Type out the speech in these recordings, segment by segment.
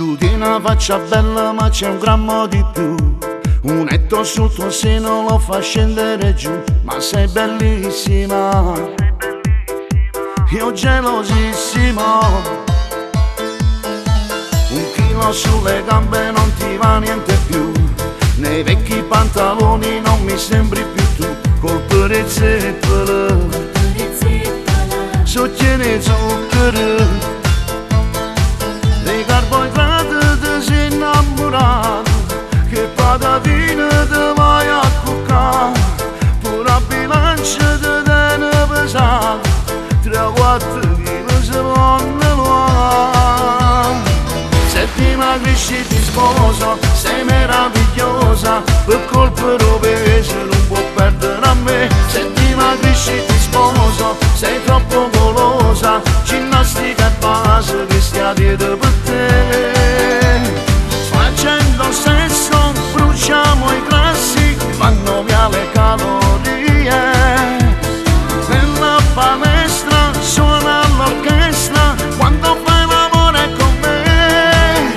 Tu tieni una faccia bella ma c'è un grammo di più. Un etto sul tuo seno lo fa scendere giù. Ma sei bellissima, io gelosissimo. Un chilo sulle gambe non ti va niente più. Nei vecchi pantaloni non mi sembri più tu. Col perizzetto sottiene zucchero. Dei carboidrati ti sei innamorato, che pada vino ti vai a cuccare. Pure a bilancia ti tiene pesato, 3-4 kg se vanno là. Se ti magrisci ti sposo, sei meravigliosa, per colpo del peso non può perdere a me. Se ti magrisci ti sposo, sei troppo golosa, ginnastica e base che stia dietro per te. Facendo sesso bruciamo i grassi, vanno via le calorie. Nella palestra suona l'orchestra quando fai l'amore con me.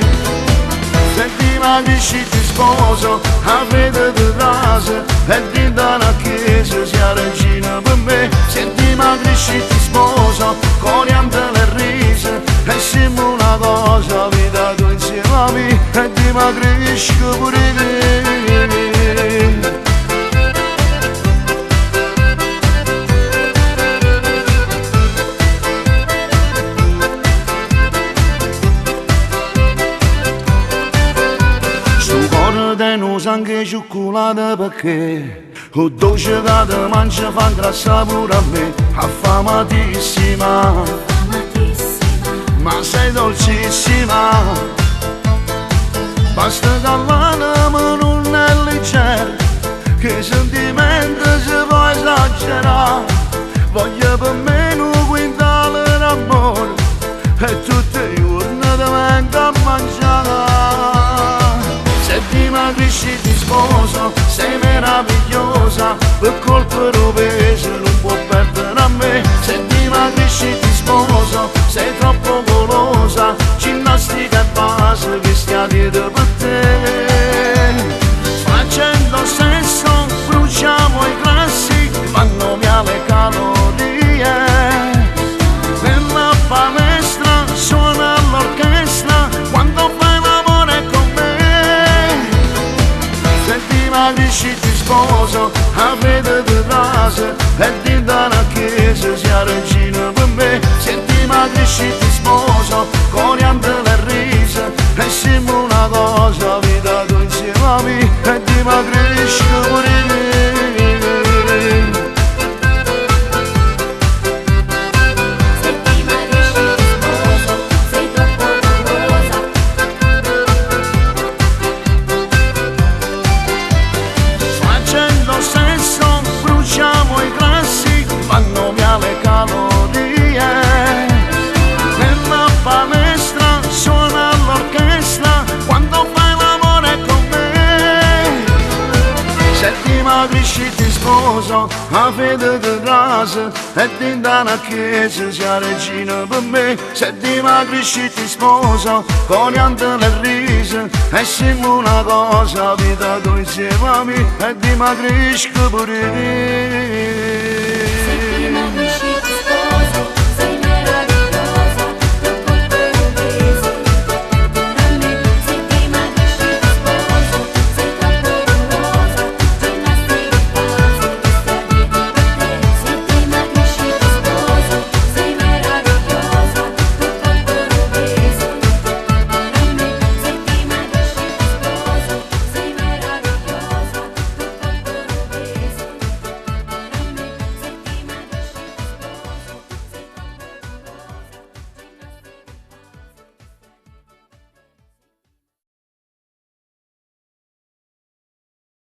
Se ti magrisci ti sposo, a vede di rasa, e di da una chiesa sia regina per me. Se ti magrisci ti sposo, coriandolo e riso, e siamo una cosa, vita tu insieme a me, e dimagrisco pure te. Sto cuore te non sangue cioccolata perché o dolce che ti mangia fa ingrassare pure a me. Affamatissima, ma sei dolcissima. Basta che l'anima non è leggera, che i sentimenti si può esagerare. Voglio per me un quintale d'amore, e tutti i giorni ti vengo a mangiare. Se ti magrisci ti sposo, sei meravigliosa, per colpo del peso non può perdere a me. Se ti magrisci ti sposo, sei troppo golosa, ginnastica e base che stia dietro per te. Facendo sesso bruciamo i grassi, vanno via le calorie. Nella palestra suona l'orchestra quando fai l'amore con me. Se ti magrisci ti sposo, a vede di rasa, e di da una chiesa sia regina per me. Se ti magrisci ti sposo, coriandolo e riso, e siamo una cosa, vita tu insieme a me, e dimagrisco pure te. Vanno via le calorie. Nella palestra suona l'orchestra quando fai l'amore con me. Se ti magrisci ti sposo, a fede di rasa, e di da una chiesa sia regina per me. Se ti magrisci ti sposo, coriandolo e riso, e siamo una cosa, vita tu insieme a me, e dimagrisco pure te.